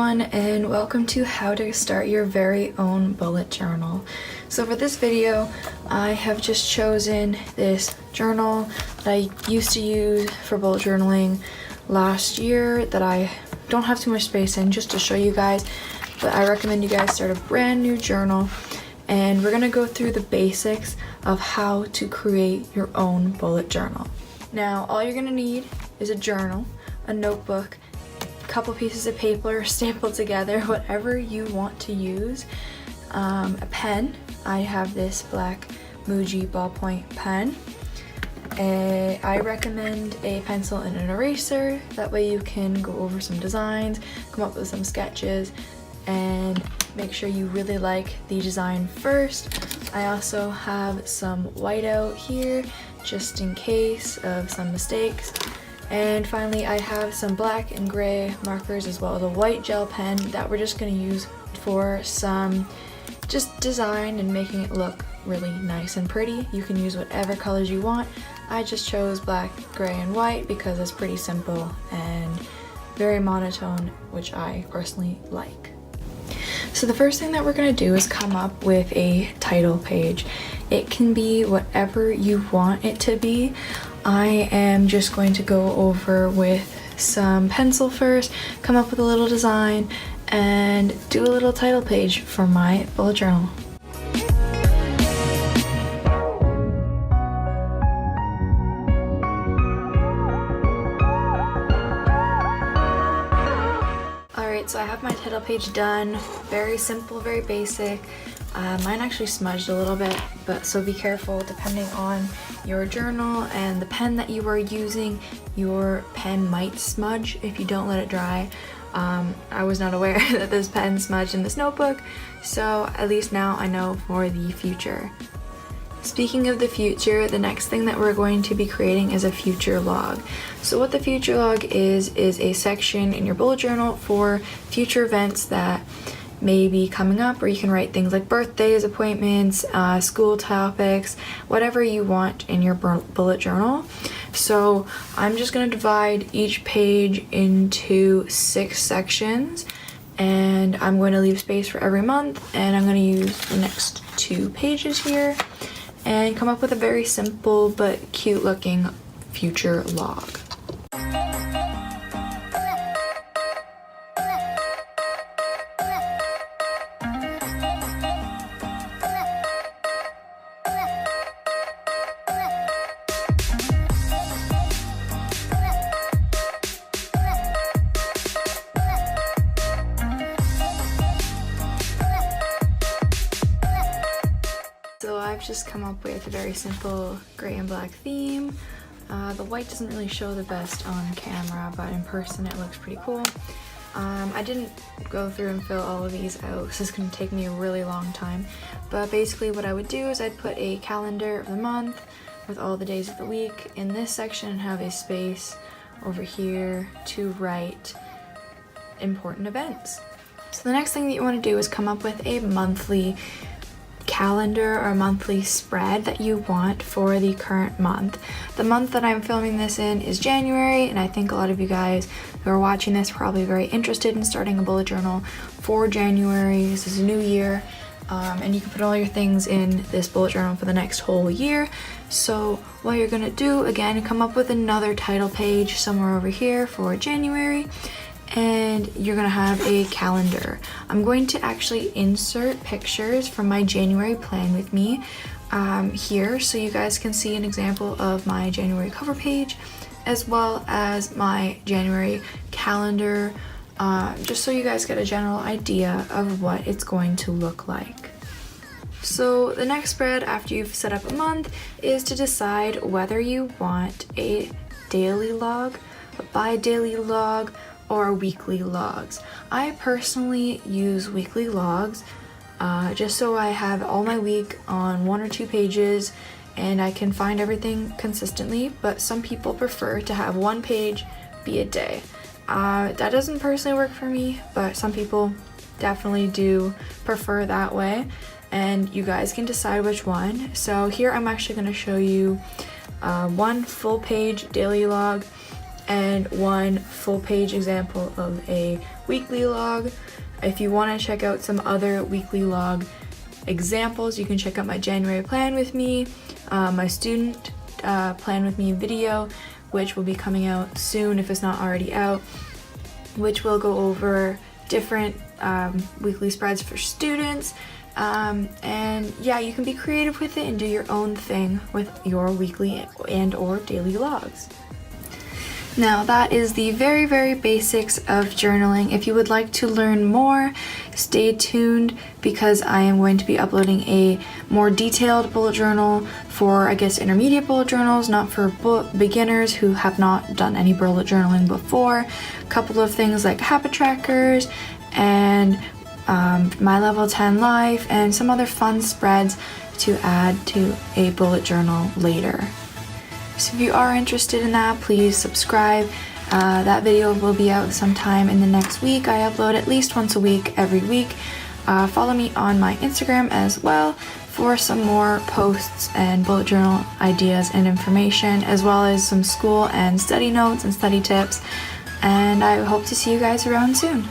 everyone, and welcome to how to start your very own bullet journal. So for this video, I have just chosen this journal that I used to use for bullet journaling last year that I don't have too much space in, just to show you guys. But I recommend you guys start a brand new journal, and we're gonna go through the basics of how to create your own bullet journal. Now, all you're gonna need is a journal, a notebook, couple pieces of paper stapled together, whatever you want to use, a pen. I have this black Muji ballpoint pen. I recommend a pencil and an eraser, that way you can go over some designs, come up with some sketches, and make sure you really like the design first. I also have some whiteout here just in case of some mistakes. And finally, I have some black and gray markers as well as a white gel pen that we're just going to use for some just design and making it look really nice and pretty. You can use whatever colors you want. I just chose black, gray, and white because it's pretty simple and very monotone, which I personally like. So the first thing that we're going to do is come up with a title page. It can be whatever you want it to be. I am just going to go over with some pencil first, come up with a little design, and do a little title page for my bullet journal. Alright, so I have my title page done. Very simple, very basic. Mine actually smudged a little bit, but so be careful depending on your journal and the pen that you are using. Your pen might smudge if you don't let it dry. I was not aware that this pen smudged in this notebook, so at least now I know for the future. Speaking of the future, the next thing that we're going to be creating is a future log. So what the future log is a section in your bullet journal for future events that may be coming up, or you can write things like birthdays, appointments, school topics, whatever you want in your bullet journal. So I'm just going to divide each page into 6 sections, and I'm going to leave space for every month, and I'm going to use the next 2 pages here and come up with a very simple but cute looking future log. So I've just come up with a very simple gray and black theme. The white doesn't really show the best on camera, but in person it looks pretty cool. I didn't go through and fill all of these out, so it's going to take me a really long time. But basically what I would do is I'd put a calendar of the month with all the days of the week in this section and have a space over here to write important events. So the next thing that you want to do is come up with a monthly calendar or monthly spread that you want for the current month. The month that I'm filming this in is January, and I think a lot of you guys who are watching this are probably very interested in starting a bullet journal for January. This is a new year, and you can put all your things in this bullet journal for the next whole year. So what you're gonna do, again, come up with another title page somewhere over here for January, and you're gonna have a calendar. I'm going to actually insert pictures from my January plan with me here, so you guys can see an example of my January cover page as well as my January calendar, just so you guys get a general idea of what it's going to look like. So the next spread after you've set up a month is to decide whether you want a daily log, a bi-daily log, or weekly logs. I personally use weekly logs just so I have all my week on 1 or 2 pages and I can find everything consistently, but some people prefer to have 1 page be a day. That doesn't personally work for me, but some people definitely do prefer that way, and you guys can decide which one. So here I'm actually going to show you 1 full page daily log and one full-page example of a weekly log. If you want to check out some other weekly log examples, you can check out my January plan with me, my student plan with me video, which will be coming out soon if it's not already out, which will go over different weekly spreads for students. And yeah, you can be creative with it and do your own thing with your weekly and or daily logs. Now that is the very basics of journaling. If you would like to learn more, stay tuned because I am going to be uploading a more detailed bullet journal for, I guess, intermediate bullet journals, not for beginners who have not done any bullet journaling before. A couple of things like habit trackers and my level 10 life and some other fun spreads to add to a bullet journal later. So if you are interested in that, please subscribe. That video will be out sometime in the next week. I upload at least once a week, every week. Follow me on my Instagram as well for some more posts and bullet journal ideas and information, as well as some school and study notes and study tips. And I hope to see you guys around soon.